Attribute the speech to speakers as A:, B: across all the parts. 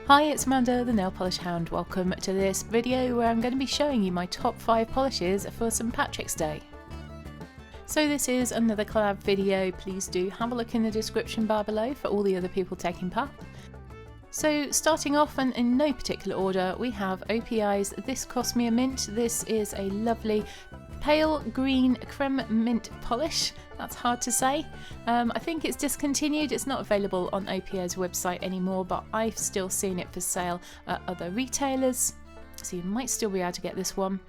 A: Hi, it's Amanda, the Nail Polish Hound. Welcome to this video where I'm going to be showing you my top 5 polishes for St Patrick's Day. So this is another collab video. Please do have a look in the description bar below for all the other people taking part. So starting off, and in no particular order, we have OPI's This Cost Me a Mint. This is a lovely pale green creme mint polish. That's hard to say. I think it's discontinued. It's not available on OPI's website anymore, but I've still seen it for sale at other retailers, so you might still be able to get this one.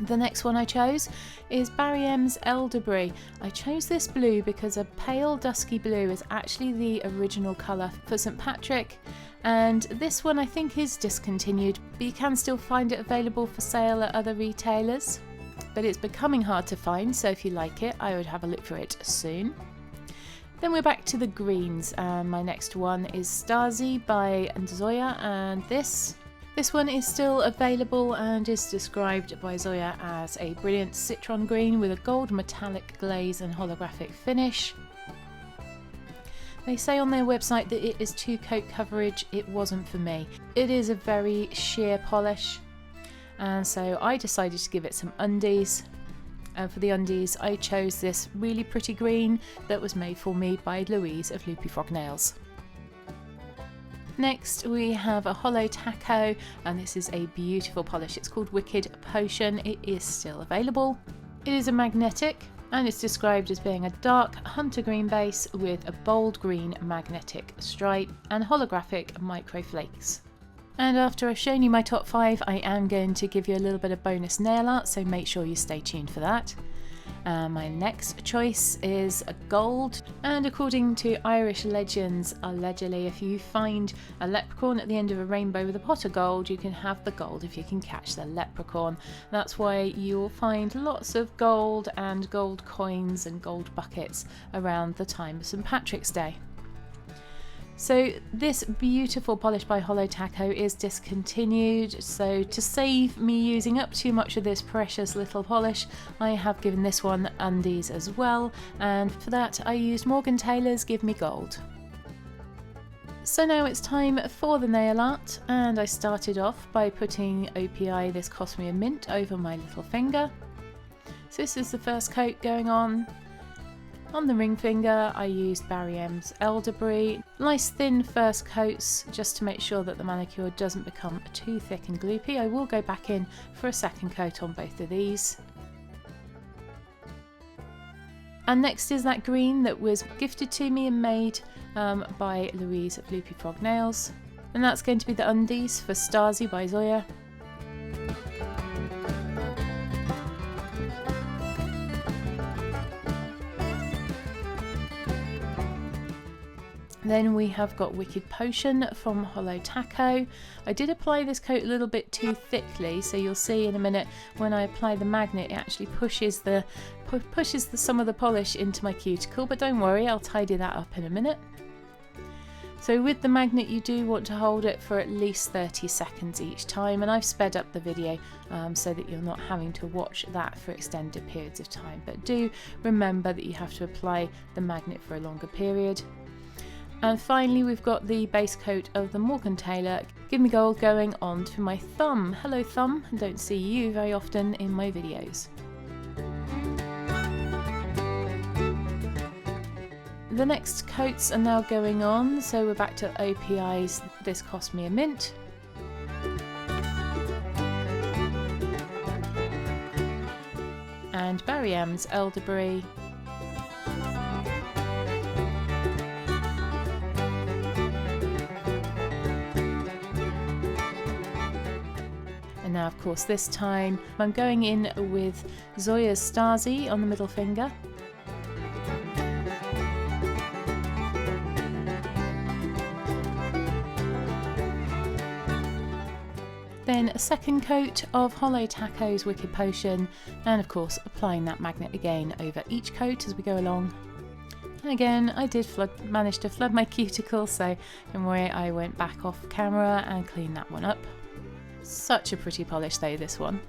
A: The next one I chose is Balm Elderbury. I chose this blue because a pale dusky blue is actually the original colour for St Patrick, and this one I think is discontinued, but you can still find it available for sale at other retailers. But it's becoming hard to find, so if you like it, I would have a look for it soon. Then we're back to the greens, and my next one is Stzzy by Andoya, and this one is still available and is described by Zoya as a brilliant citron green with a gold metallic glaze and holographic finish. They say on their website that it is 2-coat coverage. It wasn't for me. It is a very sheer polish, and so I decided to give it some undies. And for the undies, I chose this really pretty green that was made for me by Louise of Loopyfrog Nails. Next we have a hollow taco, and this is a beautiful polish. It's called Wicked Potion. It is still available. It is a magnetic, and it's described as being a dark hunter green base with a bold green magnetic stripe and holographic micro flakes. And after I've shown you my top 5, I am going to give you a little bit of bonus nail art, so make sure you stay tuned for that. My next choice is a gold, and according to Irish legends, allegedly if you find a leprechaun at the end of a rainbow with a pot of gold, you can have the gold if you can catch the leprechaun. That's why you'll find lots of gold and gold coins and gold buckets around the time of St Patrick's Day. So this beautiful polish by Hollow Taco is discontinued, so to save me using up too much of this precious little polish, I have given this one undies as well, and for that I used Morgan Taylor's Give Me Gold. So now it's time for the nail art, and I started off by putting OPI This Cost Me a Mint over my little finger. So this is the first coat going on. On the ring finger I used Balm Elderbury. Nice thin first coats just to make sure that the manicure doesn't become too thick and gloopy. I will go back in for a second coat on both of these. And next is that green that was gifted to me and made by Louise of Loopyfrog Nails. And that's going to be the undies for Stzzy by Zoya. Then we have got Wicked Potion from Hollow Taco. I did apply this coat a little bit too thickly, so you'll see in a minute when I apply the magnet it actually pushes some of the polish into my cuticle, but don't worry, I'll tidy that up in a minute. So with the magnet you do want to hold it for at least 30 seconds each time, and I've sped up the video so that you're not having to watch that for extended periods of time, but do remember that you have to apply the magnet for a longer period. And finally we've got the base coat of the Morgan Taylor Give Me Gold going on to my thumb. Hello thumb, I don't see you very often in my videos. The next coats are now going on, so we're back to OPI's This Cost Me a Mint. And Balm Elderbury. And now of course this time I'm going in with Zoya's Stzzy on the middle finger. Then a second coat of Hollow Taco's Wicked Potion, and of course applying that magnet again over each coat as we go along. And again, I did manage to flood my cuticle, so don't worry, I went back off camera and cleaned that one up. Such a pretty polish though, this one.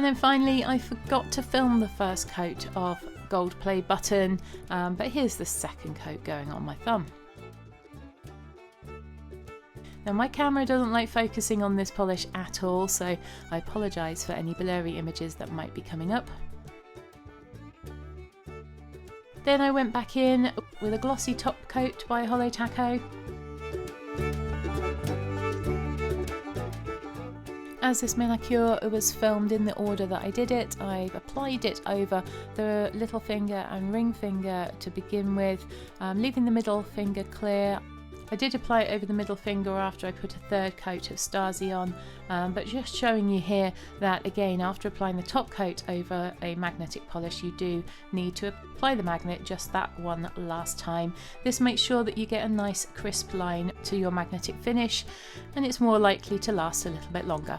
A: And then finally I forgot to film the first coat of gold play button, but here's the second coat going on my thumb. Now my camera doesn't like focusing on this polish at all, so I apologise for any blurry images that might be coming up. Then I went back in with a glossy top coat by Holo Taco. As this manicure was filmed in the order that I did it, I've applied it over the little finger and ring finger to begin with, leaving the middle finger clear. I did apply it over the middle finger after I put a third coat of Stzzy on, but just showing you here that again, after applying the top coat over a magnetic polish, you do need to apply the magnet just that one last time. This makes sure that you get a nice crisp line to your magnetic finish, and it's more likely to last a little bit longer.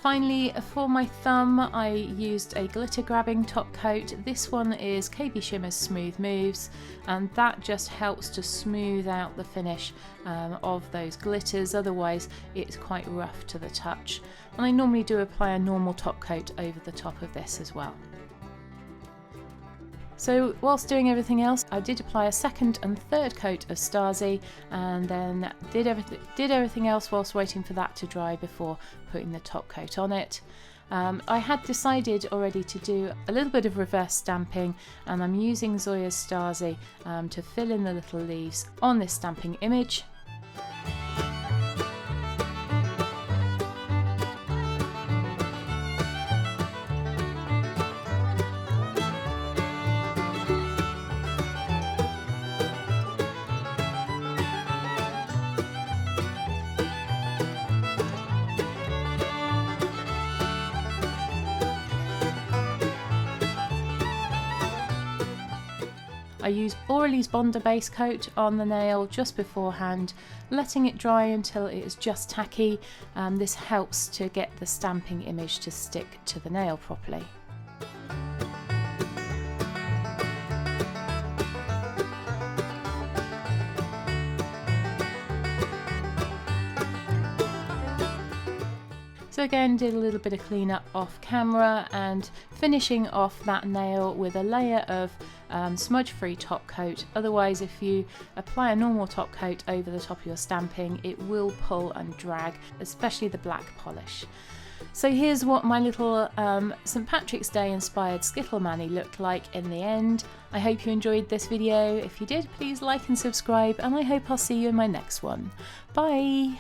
A: Finally, for my thumb, I used a glitter grabbing top coat. This one is KB Shimmer's Smooth Moves, and that just helps to smooth out the finish of those glitters, otherwise it's quite rough to the touch. And I normally do apply a normal top coat over the top of this as well. So whilst doing everything else, I did apply a second and third coat of Stzzy, and then did everything else whilst waiting for that to dry before putting the top coat on it. I had decided already to do a little bit of reverse stamping, and I'm using Andoya Stzzy to fill in the little leaves on this stamping image. I used Orly's Bonder base coat on the nail just beforehand, letting it dry until it is just tacky. This helps to get the stamping image to stick to the nail properly. So again, did a little bit of cleanup off camera and finishing off that nail with a layer of smudge-free top coat. Otherwise, if you apply a normal top coat over the top of your stamping, it will pull and drag, especially the black polish. So here's what my little St. Patrick's Day inspired Skittle Mani looked like in the end. I hope you enjoyed this video. If you did, please like and subscribe, and I hope I'll see you in my next one. Bye!